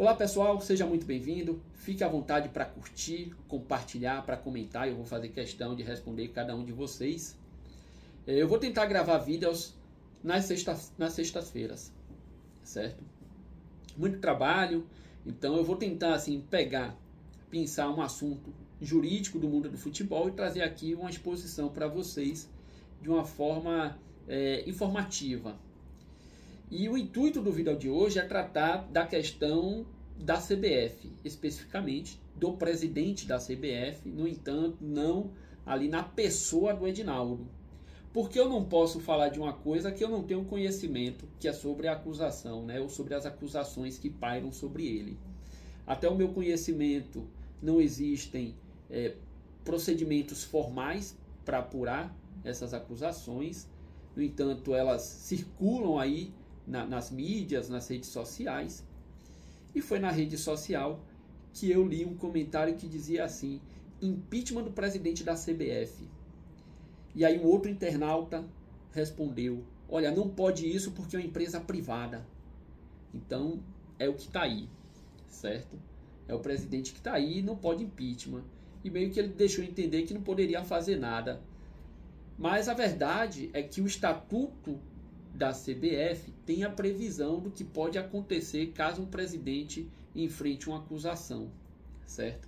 Olá pessoal, seja muito bem-vindo. Fique à vontade para curtir, compartilhar, para comentar. Eu vou fazer questão de responder cada um de vocês. Eu vou tentar gravar vídeos nas sextas-feiras, certo? Muito trabalho, então eu vou tentar assim pensar um assunto jurídico do mundo do futebol e trazer aqui uma exposição para vocês de uma forma informativa. E o intuito do vídeo de hoje é tratar da questão da CBF, especificamente do presidente da CBF, no entanto, não ali na pessoa do Edinaldo. Porque eu não posso falar de uma coisa que eu não tenho conhecimento, que é sobre a acusação, né, ou sobre as acusações que pairam sobre ele. Até o meu conhecimento, não existem procedimentos formais para apurar essas acusações. No entanto, elas circulam aí nas mídias, nas redes sociais. E foi na rede social que eu li um comentário que dizia assim: impeachment do presidente da CBF. E aí um outro internauta respondeu: olha, não pode isso porque é uma empresa privada. Então é o que está aí, certo? É o presidente que está aí, não pode impeachment. E meio que ele deixou entender que não poderia fazer nada. Mas a verdade é que o estatuto da CBF tem a previsão do que pode acontecer caso um presidente enfrente uma acusação, certo?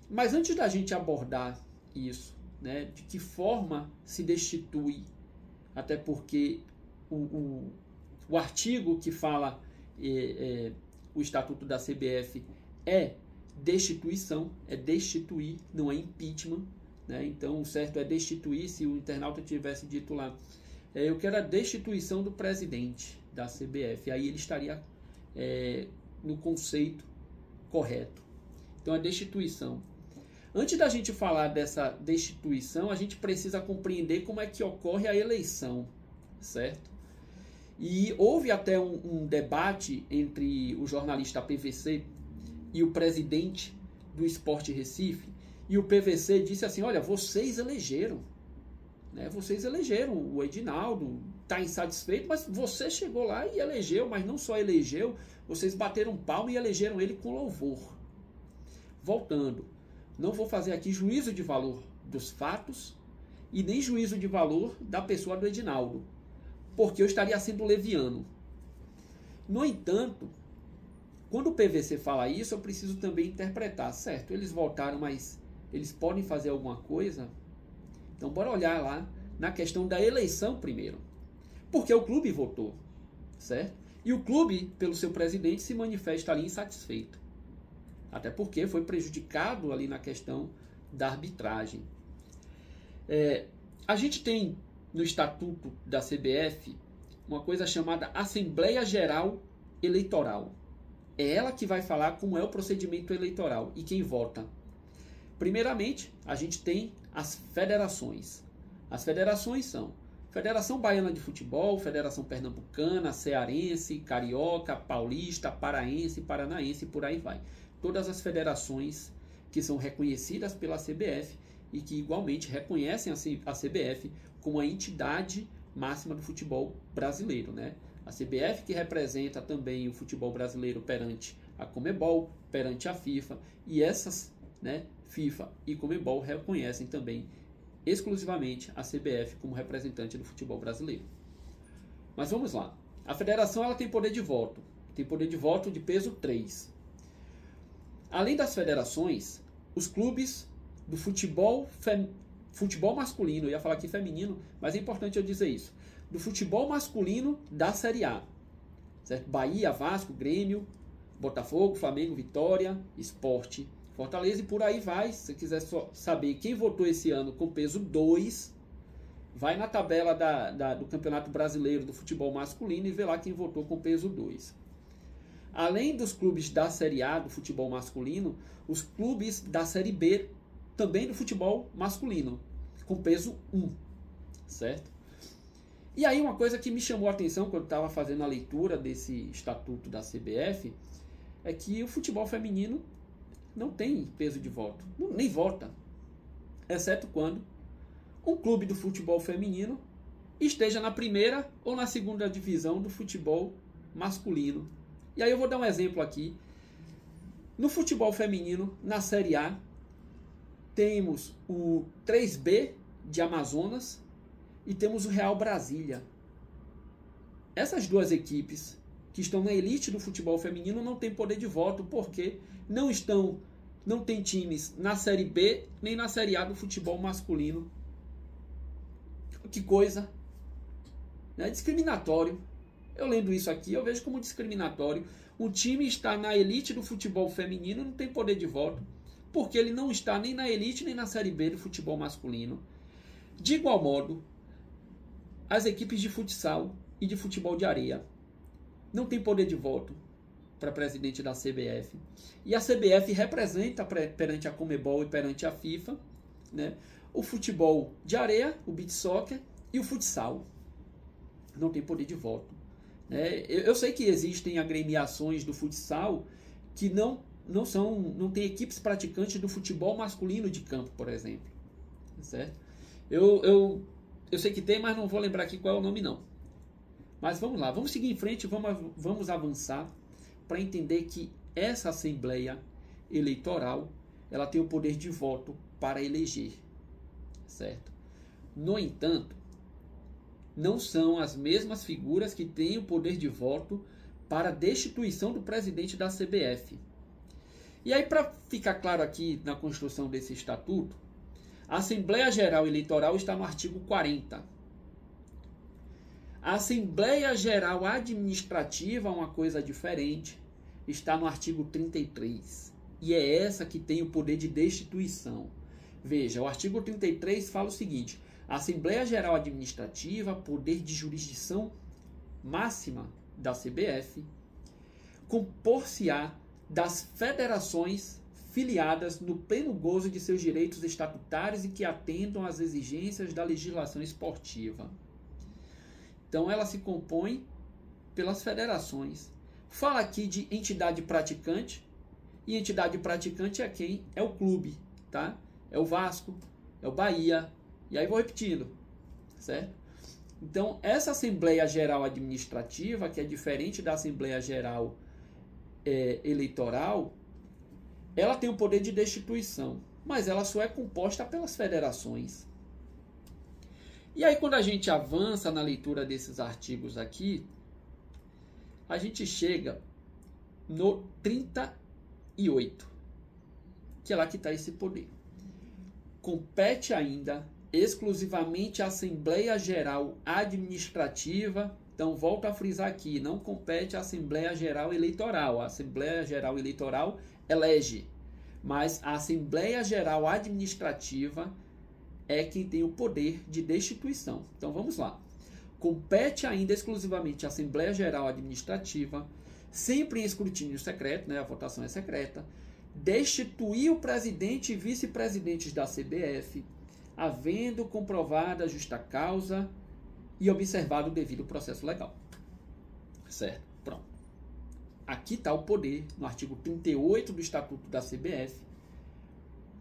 Mas antes da gente abordar isso, né, de que forma se destitui, até porque o artigo que fala o estatuto da CBF é destituição, é destituir, não é impeachment, né? Então o certo é destituir. Se o internauta tivesse dito lá, eu quero a destituição do presidente da CBF, aí ele estaria no conceito correto. Então a destituição. Antes da gente falar dessa destituição, a gente precisa compreender como é que ocorre a eleição, certo? E houve até um debate entre o jornalista PVC e o presidente do Sport Recife, e o PVC disse assim: olha, vocês elegeram. Vocês elegeram o Edinaldo, está insatisfeito, mas você chegou lá e elegeu, mas não só elegeu, vocês bateram palma e elegeram ele com louvor. Voltando, não vou fazer aqui juízo de valor dos fatos e nem juízo de valor da pessoa do Edinaldo, porque eu estaria sendo leviano. No entanto, quando o PVC fala isso, eu preciso também interpretar, certo? Eles votaram, mas eles podem fazer alguma coisa? Então, bora olhar lá na questão da eleição primeiro. Porque o clube votou, certo? E o clube, pelo seu presidente, se manifesta ali insatisfeito. Até porque foi prejudicado ali na questão da arbitragem. A gente tem no estatuto da CBF uma coisa chamada Assembleia Geral Eleitoral. É ela que vai falar como é o procedimento eleitoral e quem vota. Primeiramente, a gente tem as federações. As federações são Federação Baiana de Futebol, Federação Pernambucana, Cearense, Carioca, Paulista, Paraense, Paranaense e por aí vai. Todas as federações que são reconhecidas pela CBF e que igualmente reconhecem a CBF como a entidade máxima do futebol brasileiro, né? A CBF que representa também o futebol brasileiro perante a Conmebol, perante a FIFA, e essas, né, FIFA e Conmebol reconhecem também exclusivamente a CBF como representante do futebol brasileiro. Mas vamos lá. A federação ela tem poder de voto. Tem poder de voto de peso 3. Além das federações, os clubes do futebol masculino, eu ia falar aqui feminino, mas é importante eu dizer isso, do futebol masculino da Série A, certo? Bahia, Vasco, Grêmio, Botafogo, Flamengo, Vitória, Sport, Fortaleza e por aí vai. Se você quiser só saber quem votou esse ano com peso 2, vai na tabela do Campeonato Brasileiro do Futebol Masculino e vê lá quem votou com peso 2. Além dos clubes da Série A do futebol masculino, os clubes da Série B também do futebol masculino, com peso 1, certo? E aí uma coisa que me chamou a atenção quando eu estava fazendo a leitura desse estatuto da CBF é que o futebol feminino não tem peso de voto, nem vota, exceto quando um clube do futebol feminino esteja na primeira ou na segunda divisão do futebol masculino. E aí eu vou dar um exemplo aqui No futebol feminino, na Série A, temos o 3B de Amazonas e temos o Real Brasília. Essas duas equipes que estão na elite do futebol feminino não têm poder de voto porque não tem times na Série B nem na Série A do futebol masculino. Que coisa, né? Discriminatório. Eu lendo isso aqui, eu vejo como discriminatório. Um time está na elite do futebol feminino e não tem poder de voto porque ele não está nem na elite nem na Série B do futebol masculino. De igual modo, as equipes de futsal e de futebol de areia não têm poder de voto para presidente da CBF. E a CBF representa perante a Conmebol e perante a FIFA, né, o futebol de areia, o beach soccer e o futsal. Não tem poder de voto. Eu sei que existem agremiações do futsal que não tem equipes praticantes do futebol masculino de campo, por exemplo. Certo? Eu sei que tem, mas não vou lembrar aqui qual é o nome não. Mas vamos lá, vamos seguir em frente, vamos avançar para entender que essa Assembleia Eleitoral ela tem o poder de voto para eleger. Certo? No entanto, não são as mesmas figuras que têm o poder de voto para a destituição do presidente da CBF. E aí, para ficar claro aqui na construção desse estatuto, a Assembleia Geral Eleitoral está no artigo 40. A Assembleia Geral Administrativa, uma coisa diferente, está no artigo 33. E é essa que tem o poder de destituição. Veja, o artigo 33 fala o seguinte: a Assembleia Geral Administrativa, poder de jurisdição máxima da CBF, compor-se-á das federações filiadas no pleno gozo de seus direitos estatutários e que atendam às exigências da legislação esportiva. Então, ela se compõe pelas federações. Fala aqui de entidade praticante, e entidade praticante é quem? É o clube, tá? É o Vasco, é o Bahia, e aí vou repetindo, certo? Então, essa Assembleia Geral Administrativa, que é diferente da Assembleia Geral Eleitoral, ela tem o poder de destituição, mas ela só é composta pelas federações. E aí, quando a gente avança na leitura desses artigos aqui, a gente chega no 38, que é lá que está esse poder. Compete ainda exclusivamente à Assembleia Geral Administrativa. Então, volto a frisar aqui, não compete à Assembleia Geral Eleitoral. A Assembleia Geral Eleitoral elege, mas a Assembleia Geral Administrativa é quem tem o poder de destituição. Então, vamos lá. Compete ainda exclusivamente à Assembleia Geral Administrativa, sempre em escrutínio secreto, né? A votação é secreta, destituir o presidente e vice-presidentes da CBF, havendo comprovada a justa causa e observado o devido processo legal. Certo? Pronto. Aqui está o poder, no artigo 38 do Estatuto da CBF,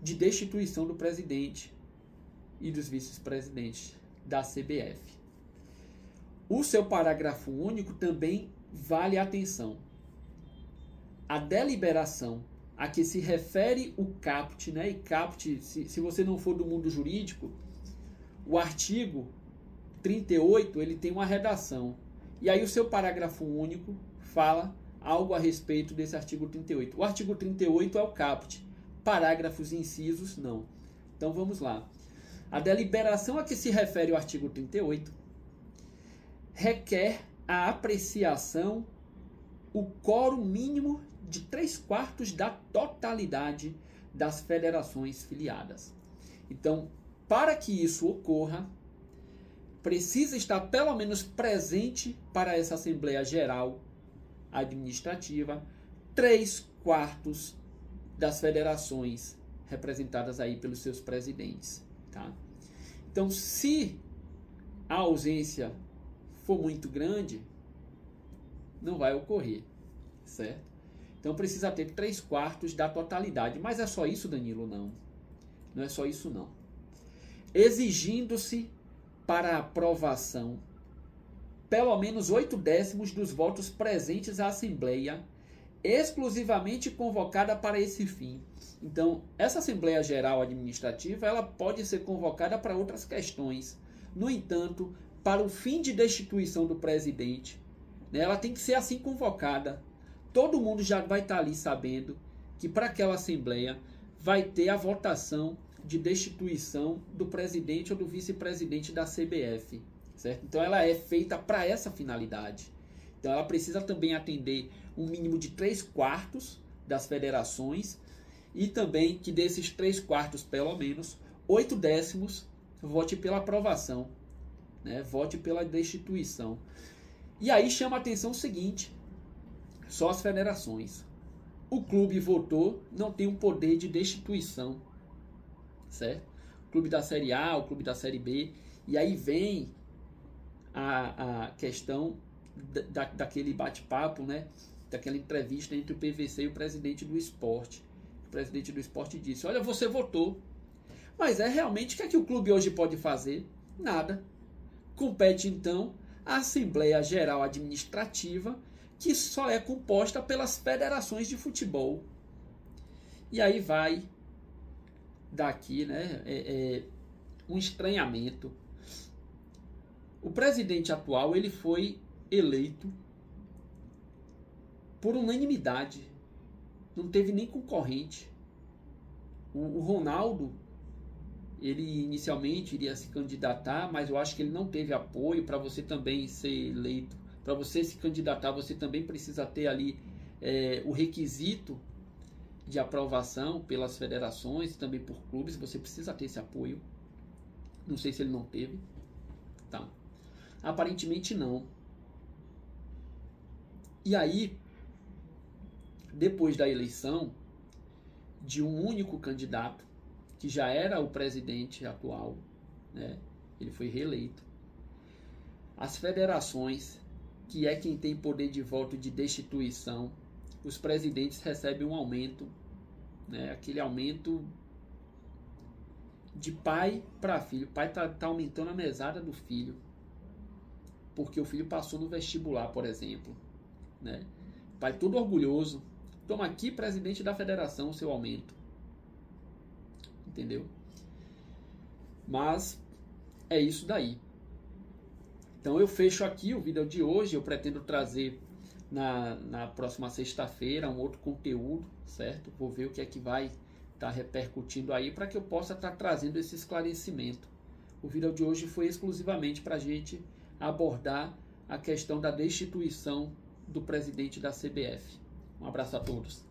de destituição do presidente e dos vice-presidentes da CBF. O seu parágrafo único também vale atenção. A deliberação a que se refere o caput, né? E caput, se você não for do mundo jurídico, o artigo 38 ele tem uma redação. E aí o seu parágrafo único fala algo a respeito desse artigo 38. O artigo 38 é o caput. Parágrafos e incisos, não. Então vamos lá. A deliberação a que se refere o artigo 38 requer a apreciação, o quórum mínimo de 3/4 da totalidade das federações filiadas. Então, para que isso ocorra, precisa estar pelo menos presente para essa Assembleia Geral Administrativa 3/4 das federações representadas aí pelos seus presidentes, tá? Então, se a ausência for muito grande, não vai ocorrer, certo? Então, precisa ter 3/4 da totalidade. Mas é só isso, Danilo? Não. Não é só isso, não. Exigindo-se para aprovação pelo menos 8/10 dos votos presentes à Assembleia exclusivamente convocada para esse fim. Então, essa Assembleia Geral Administrativa, ela pode ser convocada para outras questões. No entanto, para o fim de destituição do presidente, né, ela tem que ser assim convocada. Todo mundo já vai estar ali sabendo que para aquela Assembleia vai ter a votação de destituição do presidente ou do vice-presidente da CBF, certo? Então ela é feita para essa finalidade. Então ela precisa também atender um mínimo de 3/4 das federações e também que desses 3/4, pelo menos, 8/10 vote pela aprovação, né? Vote pela destituição. E aí chama a atenção o seguinte, só as federações. O clube votou, não tem um poder de destituição, certo? O clube da Série A, o clube da Série B, e aí vem a questão daquele bate-papo, né? Daquela entrevista entre o PVC e o presidente do Sport. O presidente do Sport disse, olha, você votou, mas realmente o que é que o clube hoje pode fazer? Nada. Compete então a Assembleia Geral Administrativa, que só é composta pelas federações de futebol. E aí vai daqui, né, um estranhamento. O presidente atual, ele foi eleito por unanimidade. Não teve nem concorrente. O Ronaldo, ele inicialmente iria se candidatar, mas eu acho que ele não teve apoio. Para você também ser eleito, para você se candidatar, você também precisa ter ali o requisito de aprovação pelas federações e também por clubes. Você precisa ter esse apoio. Não sei se ele não teve. Tá. Aparentemente não. E aí, depois da eleição de um único candidato, que já era o presidente atual, né? Ele foi reeleito. As federações, que é quem tem poder de voto de destituição, os presidentes recebem um aumento, né? Aquele aumento de pai para filho. O pai tá aumentando a mesada do filho, porque o filho passou no vestibular, por exemplo, né? O pai todo orgulhoso. Toma aqui, presidente da federação, o seu aumento. Entendeu? Mas é isso daí. Então eu fecho aqui o vídeo de hoje. Eu pretendo trazer na próxima sexta-feira um outro conteúdo, certo? Vou ver o que é que vai estar repercutindo aí para que eu possa estar trazendo esse esclarecimento. O vídeo de hoje foi exclusivamente para a gente abordar a questão da destituição do presidente da CBF. Um abraço a todos.